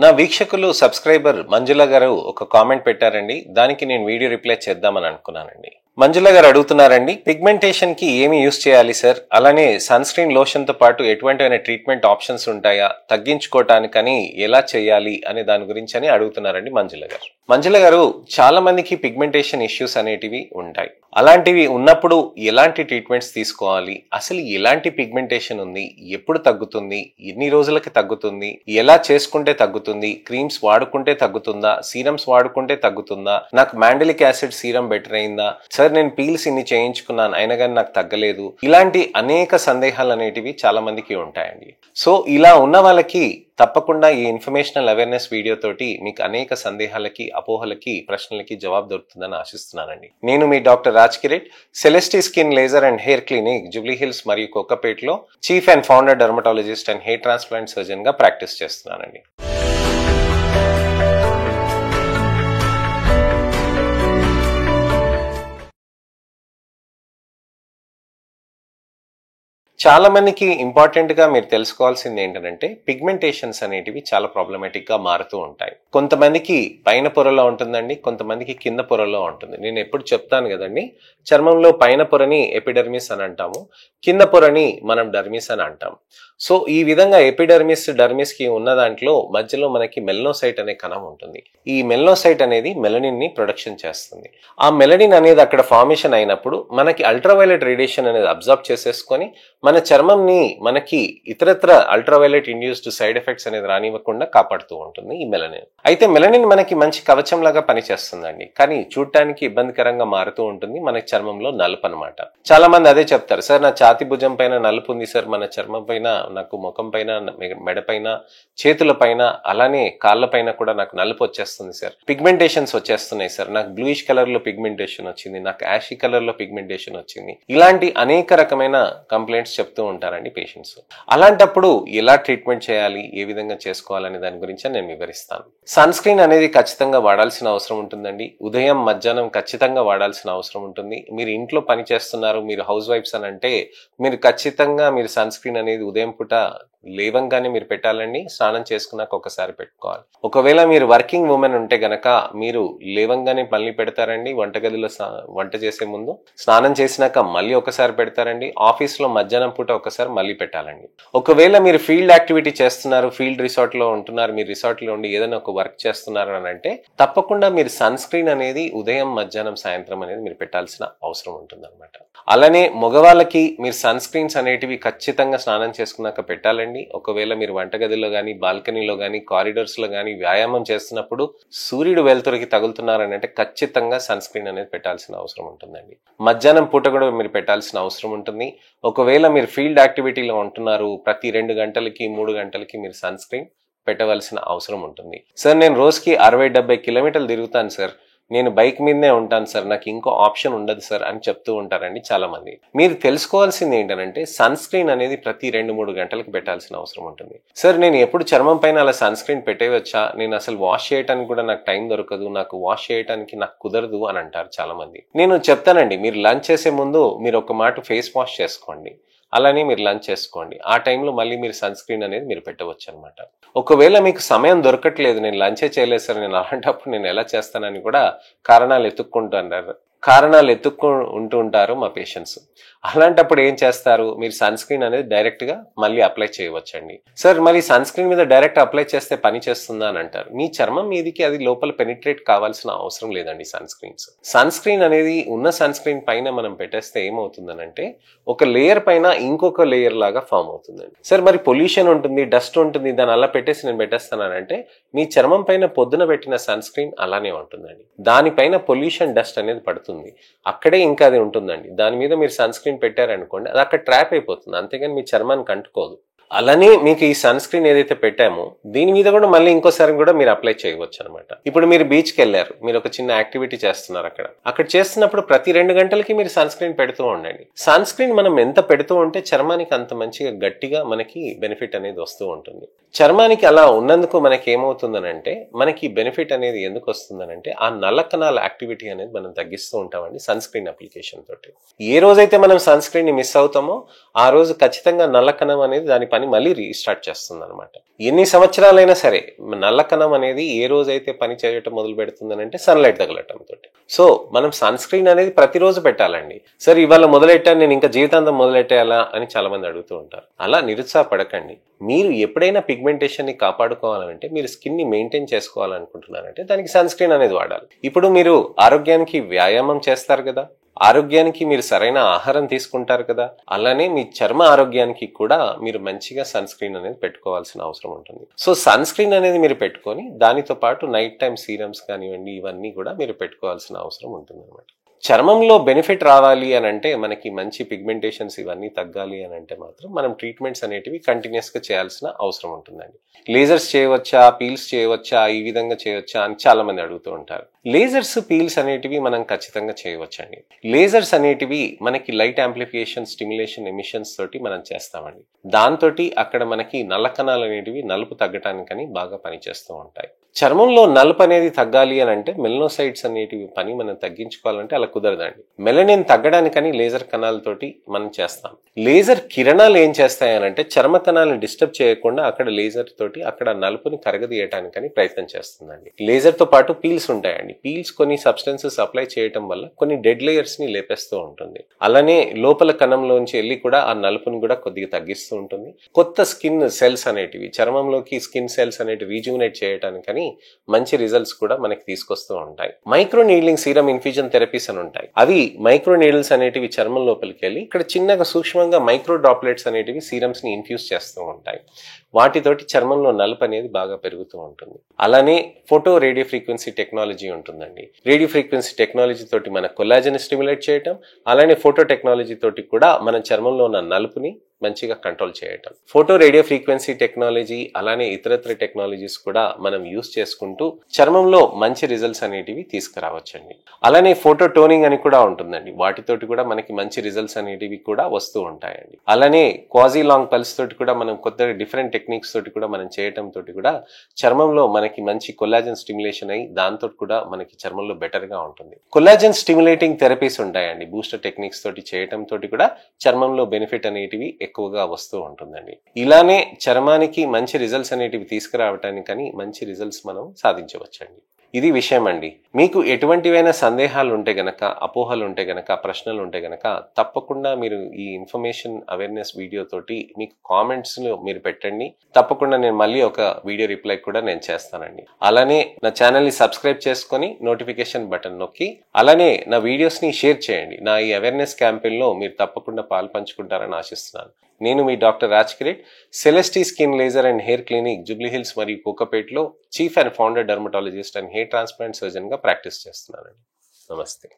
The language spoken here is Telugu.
నా వీక్షకులు సబ్స్క్రైబర్ మంజుల గారు ఒక కామెంట్ పెట్టారండి. దానికి నేను వీడియో రిప్లై చేద్దామని అనుకున్నానండి. మంజుల గారు అడుగుతున్నారండి, పిగ్మెంటేషన్ కి ఏమి యూస్ చేయాలి సార్, అలానే సన్ స్క్రీన్ లోషన్ తో పాటు ఎటువంటి ట్రీట్మెంట్ ఆప్షన్స్ ఉంటాయా, తగ్గించుకోవటానికని ఎలా చేయాలి అనే దాని గురించి అని అడుగుతున్నారండి మంజుల గారు. మంజుల గారు, చాలా మందికి పిగ్మెంటేషన్ ఇష్యూస్ అనేటివి ఉంటాయి. అలాంటివి ఉన్నప్పుడు ఎలాంటి ట్రీట్మెంట్స్ తీసుకోవాలి, అసలు ఎలాంటి పిగ్మెంటేషన్ ఉంది, ఎప్పుడు తగ్గుతుంది, ఎన్ని రోజులకి తగ్గుతుంది, ఎలా చేసుకుంటే తగ్గుతుంది, క్రీమ్స్ వాడుకుంటే తగ్గుతుందా, సీరమ్స్ వాడుకుంటే తగ్గుతుందా, నాకు మాండలిక్ యాసిడ్ సీరం బెటర్ అయిందా సార్, నేను పీల్స్ ఇన్ని చేయించుకున్నాను అయినా కానీ నాకు తగ్గలేదు, ఇలాంటి అనేక సందేహాలు అనేటివి చాలా మందికి ఉంటాయండి. సో ఇలా ఉన్న వాళ్ళకి తప్పకుండా ఈ ఇన్ఫర్మేషనల్ అవేర్నెస్ వీడియో తోటి మీకు అనేక సందేహాలకి, అపోహలకి, ప్రశ్నలకి జవాబు దొరుకుతుందని ఆశిస్తున్నానండి. నేను మీ doctor Raj Kireet, Celesty skin laser and hair clinic, Jubilee Hills మరియు కొత్తపేటలో chief and founder dermatologist and hair transplant surgeon గా ప్రాక్టీస్ చేస్తున్నానండి. చాలా మందికి ఇంపార్టెంట్ గా మీరు తెలుసుకోవాల్సింది ఏంటంటే, పిగ్మెంటేషన్స్ అనేటివి చాలా ప్రాబ్లమాటిక్ గా మారుతూ ఉంటాయి. కొంతమందికి పైన పొరలో ఉంటుందండి, కొంతమందికి కింద పొరలో ఉంటుంది. నేను ఎప్పుడు చెప్తాను కదండి, చర్మంలో పైన పొరని ఎపిడర్మిస్ అని అంటాము, కింద పొరని మనం డర్మిస్ అని అంటాం. సో ఈ విధంగా ఎపిడర్మిస్ డర్మిస్ కి ఉన్న దాంట్లో మధ్యలో మనకి మెలనోసైట్ అనే కణం ఉంటుంది. ఈ మెలనోసైట్ అనేది మెలనిన్ ని ప్రొడక్షన్ చేస్తుంది. ఆ మెలనిన్ అనేది అక్కడ ఫార్మేషన్ అయినప్పుడు మనకి అల్ట్రావైలెట్ రేడియేషన్ అనేది అబ్జర్వ్ చేసేసుకొని మన చర్మంని మనకి ఇతరత్ర అల్ట్రావైలెట్ ఇండ్యూస్డ్ సైడ్ ఎఫెక్ట్స్ అనేది రానివ్వకుండా కాపాడుతూ ఉంటుంది ఈ మెలనిన్. అయితే మెలనిన్ మనకి మంచి కవచం లాగా పనిచేస్తుందండి, కానీ చూడటానికి ఇబ్బందికరంగా మారుతూ ఉంటుంది మన చర్మంలో నలుపు అనమాట. చాలా మంది అదే చెప్తారు, సార్ నా ఛాతి భుజం పైన నలుపు ఉంది సార్, మన చర్మం పైన, నాకు ముఖం పైన, మెడ పైన, చేతుల పైన, అలానే కాళ్ళ పైన కూడా నాకు నలుపు వచ్చేస్తుంది సార్, పిగ్మెంటేషన్స్ వచ్చేస్తున్నాయి సార్, నాకు బ్లూయిష్ కలర్ లో పిగ్మెంటేషన్ వచ్చింది, నాకు యాషీ కలర్ లో పిగ్మెంటేషన్ వచ్చింది, ఇలాంటి అనేక రకమైన కంప్లైంట్స్ చెప్తూ ఉంటారండి పేషెంట్స్. అలాంటప్పుడు ఎలా ట్రీట్మెంట్ చేయాలి, ఏ విధంగా చేసుకోవాలనే దాని గురించి నేను వివరిస్తాను. సన్ స్క్రీన్ అనేది ఖచ్చితంగా వాడాల్సిన అవసరం ఉంటుందండి. ఉదయం మధ్యాహ్నం ఖచ్చితంగా వాడాల్సిన అవసరం ఉంటుంది. మీరు ఇంట్లో పని చేస్తున్నారు, మీరు హౌస్ వైఫ్స్ అని అంటే మీరు ఖచ్చితంగా మీరు సన్ స్క్రీన్ అనేది ఉదయం పూట లేవంగానే మీరు పెట్టాలండి. స్నానం చేసుకున్నాక ఒకసారి పెట్టుకోవాలి. ఒకవేళ మీరు వర్కింగ్ ఉమెన్ ఉంటే గనక మీరు లేవంగానే మళ్ళీ పెడతారండి. వంటగదిలో వంట చేసే ముందు, స్నానం చేసినాక మళ్ళీ ఒకసారి పెడతారండి. ఆఫీస్ లో మధ్యాహ్నం పూట ఒకసారి మళ్ళీ పెట్టాలండి. ఒకవేళ మీరు ఫీల్డ్ యాక్టివిటీ చేస్తున్నారు, ఫీల్డ్ రిసార్ట్ లో ఉంటున్నారు, మీరు రిసార్ట్ లో ఉండి ఏదైనా ఒక వర్క్ చేస్తున్నారు అని అంటే తప్పకుండా మీరు సన్ స్క్రీన్ అనేది ఉదయం మధ్యాహ్నం సాయంత్రం అనేది మీరు పెట్టాల్సిన అవసరం ఉంటుంది అనమాట. అలానే మగవాళ్ళకి మీరు సన్ స్క్రీన్స్ అనేటివి ఖచ్చితంగా స్నానం చేసుకున్నాక పెట్టాలండి. ఒకవేళ మీరు వంటగదిలో గానీ, బాల్కనీలో గానీ, కారిడార్స్ లో గానీ వ్యాయామం చేస్తున్నప్పుడు సూర్యుడు వెలుతురికి తగులుతున్నారని అంటే ఖచ్చితంగా సన్ స్క్రీన్ అనేది పెట్టాల్సిన అవసరం ఉంటుందండి. మధ్యాహ్నం పూట కూడా మీరు పెట్టాల్సిన అవసరం ఉంటుంది. ఒకవేళ మీరు ఫీల్డ్ యాక్టివిటీలో ఉంటున్నారు, ప్రతి 2 గంటలకి 3 గంటలకి మీరు సన్ స్క్రీన్ పెట్టవలసిన అవసరం ఉంటుంది. సార్ నేను రోజుకి 60-70 కిలోమీటర్లు తిరుగుతాను సార్, నేను బైక్ మీదనే ఉంటాను సార్, నాకు ఇంకో ఆప్షన్ ఉండదు సార్ అని చెప్తూ ఉంటారండి చాలా మంది. మీరు తెలుసుకోవాల్సింది ఏంటంటే, సన్ స్క్రీన్ అనేది ప్రతి 2-3 గంటలకు పెట్టాల్సిన అవసరం ఉంటుంది. సార్ నేను ఎప్పుడు చర్మం పైన అలా సన్ స్క్రీన్ పెట్టేయవచ్చా, నేను అసలు వాష్ చేయడానికి కూడా నాకు టైం దొరకదు, నాకు వాష్ చేయడానికి నాకు కుదరదు అని అంటారు చాలా మంది. నేను చెప్తానండి, మీరు లంచ్ చేసే ముందు మీరు ఒక మాట ఫేస్ వాష్ చేసుకోండి, అలానే మీరు లంచ్ చేసుకోండి. ఆ టైంలో మళ్ళీ మీరు సన్ స్క్రీన్ అనేది మీరు పెట్టవచ్చు అనమాట. ఒకవేళ మీకు సమయం దొరకట్లేదు, నేను లంచే చేయలేదు సార్, నేను అలాంటప్పుడు నేను ఎలా చేస్తానని కూడా కారణాలు ఉంటూ ఉంటారు మా పేషెంట్స్. అలాంటప్పుడు ఏం చేస్తారు, మీరు సన్ స్క్రీన్ అనేది డైరెక్ట్ గా మళ్ళీ అప్లై చేయవచ్చండి. సార్ మరి సన్ స్క్రీన్ మీద డైరెక్ట్ అప్లై చేస్తే పని చేస్తుందా అని అంటారు. మీ చర్మం మీదకి అది లోపల పెనిట్రేట్ కావాల్సిన అవసరం లేదండి. సన్ స్క్రీన్ అనేది ఉన్న సన్ స్క్రీన్ పైన మనం పెట్టేస్తే ఏమవుతుందనంటే ఒక లేయర్ పైన ఇంకొక లేయర్ లాగా ఫామ్ అవుతుందండి. సార్ మరి పొల్యూషన్ ఉంటుంది, డస్ట్ ఉంటుంది, దాన్ని అలా పెట్టేసి నేను పెట్టేస్తానంటే మీ చర్మం పైన పొద్దున పెట్టిన సన్ స్క్రీన్ అలానే ఉంటుందండి. దానిపైన పొల్యూషన్ డస్ట్ అనేది పడుతుంది, అక్కడే ఇంకా అది ఉంటుందండి. దాని మీద మీరు సన్ స్క్రీన్ పెట్టారనుకోండి, అది అక్కడ ట్రాప్ అయిపోతుంది, అంతేగాని మీ చర్మానికి అంటుకోదు. అలానే మీకు ఈ సన్ స్క్రీన్ ఏదైతే పెట్టామో దీని మీద కూడా మళ్ళీ ఇంకోసారి కూడా మీరు అప్లై చేయవచ్చు అనమాట. ఇప్పుడు మీరు బీచ్కి వెళ్ళారు, మీరు ఒక చిన్న యాక్టివిటీ చేస్తున్నారు, అక్కడ చేస్తున్నప్పుడు ప్రతి 2 గంటలకి మీరు సన్ స్క్రీన్ పెడుతూ ఉండండి. సన్ స్క్రీన్ మనం ఎంత పెడుతూ ఉంటే చర్మానికి అంత మంచిగా గట్టిగా మనకి బెనిఫిట్ అనేది వస్తూ ఉంటుంది. చర్మానికి అలా ఉన్నందుకు మనకి ఏమవుతుందనంటే మనకి బెనిఫిట్ అనేది ఎందుకు వస్తుందనంటే ఆ నల్ల కణాల యాక్టివిటీ అనేది మనం తగ్గిస్తూ ఉంటామండి సన్ స్క్రీన్ అప్లికేషన్ తోటి. ఏ రోజైతే మనం సన్ స్క్రీన్ ని మిస్ అవుతామో ఆ రోజు ఖచ్చితంగా నల్ల కణం అనేది దాని పని మళ్ళీ రీస్టార్ట్ చేస్తుంది అనమాట. ఎన్ని సంవత్సరాలైనా సరే నల్ల కణం అనేది ఏ రోజైతే పని చేయటం మొదలు పెడుతుందనంటే సన్లైట్ తగలటం తోటి. సో మనం సన్ స్క్రీన్ అనేది ప్రతిరోజు పెట్టాలండి. సరే ఇవాళ మొదలెట్టాను నేను ఇంకా జీవితాంతం మొదలెట్టేయాలా అని చాలా మంది అడుగుతూ ఉంటారు. అలా నిరుత్సాహపడకండి. మీరు ఎప్పుడైనా పిగ్మెంటేషన్ ని కాపాడుకోవాలంటే మీరు స్కిన్ ని మెయింటైన్ చేసుకోవాలనుకుంటున్నారంటే దానికి సన్ స్క్రీన్ అనేది వాడాలి. ఇప్పుడు మీరు ఆరోగ్యానికి వ్యాయామం చేస్తారు కదా, ఆరోగ్యానికి మీరు సరైన ఆహారం తీసుకుంటారు కదా, అలానే మీ చర్మ ఆరోగ్యానికి కూడా మీరు మంచిగా సన్ స్క్రీన్ అనేది పెట్టుకోవాల్సిన అవసరం ఉంటుంది. సో సన్ స్క్రీన్ అనేది మీరు పెట్టుకొని దానితో పాటు నైట్ టైం సీరమ్స్ కానివ్వండి ఇవన్నీ కూడా మీరు పెట్టుకోవాల్సిన అవసరం ఉంటుంది అనమాట. చర్మంలో బెనిఫిట్ రావాలి అని అంటే మనకి మంచి పిగ్మెంటేషన్స్ ఇవన్నీ తగ్గాలి అని అంటే మాత్రం మనం ట్రీట్మెంట్స్ అనేటివి కంటిన్యూస్ గా చేయాల్సిన అవసరం ఉంటుందండి. లేజర్స్ చేయవచ్చా, పీల్స్ చేయవచ్చా, ఈ విధంగా చేయవచ్చా అని చాలా మంది అడుగుతూ ఉంటారు. లేజర్స్, పీల్స్ అనేటివి మనం ఖచ్చితంగా చేయవచ్చండి. లేజర్స్ అనేటివి మనకి లైట్ యాంప్లిఫికేషన్, స్టిమ్యులేషన్, ఎమిషన్స్ తోటి మనం చేస్తామండి. దాంతో అక్కడ మనకి నల్ల కణాలు అనేటివి నలుపు తగ్గటానికని బాగా పనిచేస్తూ ఉంటాయి. చర్మంలో నలుపు అనేది తగ్గాలి అని అంటే మెలనోసైట్స్ అనేటివి పని మనం తగ్గించుకోవాలంటే అలా కుదరదండి. మెలనిన్ తగ్గడానికని లేజర్ కణాలతోటి మనం చేస్తాం. లేజర్ కిరణాలు ఏం చేస్తాయనంటే చర్మ కణాలను డిస్టర్బ్ చేయకుండా అక్కడ లేజర్ తోటి అక్కడ నలుపుని కరగదీయటానికని ప్రయత్నం చేస్తుందండి. లేజర్ తో పాటు పీల్స్ ఉంటాయండి. పీల్స్ కొన్ని సబ్స్టెన్సెస్ అప్లై చేయటం వల్ల కొన్ని డెడ్ లేయర్స్ ని లేపేస్తూ ఉంటుంది. అలానే లోపల కణంలోంచి వెళ్ళి కూడా ఆ నలుపుని కూడా కొద్దిగా తగ్గిస్తూ ఉంటుంది. కొత్త స్కిన్ సెల్స్ అనేటివి చర్మంలోకి స్కిన్ సెల్స్ అనేటివి రీజువనేట్ చేయటానికని మంచి రిజల్ట్స్ కూడా మనకి తీసుకొస్తూ ఉంటాయి. Micro needling serum infusion therapies అని ఉంటాయి. అవి మైక్రో నీడిల్స్ అనేటివి చర్మం లోపలికి వెళ్ళి ఇక్కడ చిన్నగా సూక్ష్మంగా మైక్రో డ్రాప్లెట్స్ అనేటివి సీరమ్స్ ని ఇన్ఫ్యూజ్ చేస్తూ ఉంటాయి. వాటితోటి చర్మంలో నలుపు అనేది బాగా పెరుగుతూ ఉంటుంది. అలానే ఫోటో రేడియో ఫ్రీక్వెన్సీ టెక్నాలజీ ఉంటుందండి. రేడియో ఫ్రీక్వెన్సీ టెక్నాలజీ తోటి మన కొల్లాజన్ స్టిమ్యులేట్ చేయటం, అలానే ఫోటో టెక్నాలజీ తోటి కూడా మన చర్మంలో ఉన్న నలుపుని మంచిగా కంట్రోల్ చేయటం. ఫోటో రేడియో ఫ్రీక్వెన్సీ టెక్నాలజీ అలానే ఇతరత్ర టెక్నాలజీస్ కూడా మనం యూస్ చేసుకుంటూ చర్మంలో మంచి రిజల్ట్స్ అనేటివి తీసుకురావచ్చండి. అలానే ఫోటో టోనింగ్ అని కూడా ఉంటుందండి. వాటితోటి కూడా మనకి మంచి రిజల్ట్స్ అనేటివి కూడా వస్తూ ఉంటాయండి. అలానే క్వాజీ లాంగ్ పల్స్ తోటి కూడా మనం కొత్త డిఫరెంట్ టెక్నిక్స్ తోటి కూడా మనం చేయటం తోటి కూడా చర్మంలో మనకి మంచి కొల్లాజన్ స్టిమ్యులేషన్ అయ్యి దాంతో కూడా మనకి చర్మంలో బెటర్ గా ఉంటుంది. కొల్లాజన్ స్టిమ్యులేటింగ్ థెరపీస్ ఉంటాయండి. బూస్టర్ టెక్నిక్స్ తోటి చేయటం తోటి కూడా చర్మంలో బెనిఫిట్ అనేటివి ఎక్కువగా వస్తూ ఉంటుందండి. ఇలానే చర్మానికి మంచి రిజల్ట్స్ అనేటివి తీసుకురావటానికని మంచి రిజల్ట్స్ మనం సాధించవచ్చండి. ఇది విషయం అండి. మీకు ఎటువంటివైనా సందేహాలు ఉంటే గనక, అపోహలు ఉంటే గనక, ప్రశ్నలు ఉంటే గనక తప్పకుండా మీరు ఈ ఇన్ఫర్మేషన్ అవేర్నెస్ వీడియో తోటి మీకు కామెంట్స్ లో మీరు పెట్టండి. తప్పకుండా నేను మళ్ళీ ఒక వీడియో రిప్లై కూడా నేను చేస్తానండి. అలానే నా ఛానల్ ని సబ్స్క్రైబ్ చేసుకొని నోటిఫికేషన్ బటన్ నొక్కి అలానే నా వీడియోస్ ని షేర్ చేయండి. నా ఈ అవేర్నెస్ క్యాంపెయిన్ లో మీరు తప్పకుండా పాల్పంచుకుంటారని ఆశిస్తున్నాను. నేను మీ doctor Raj Kireet, Celesty skin laser and hair clinic Jubilee Hills మరియు కోకాపేట్లో chief and founder dermatologist and hair transplant surgeon గా ప్రాక్టీస్ చేస్తున్నానండి. నమస్తే.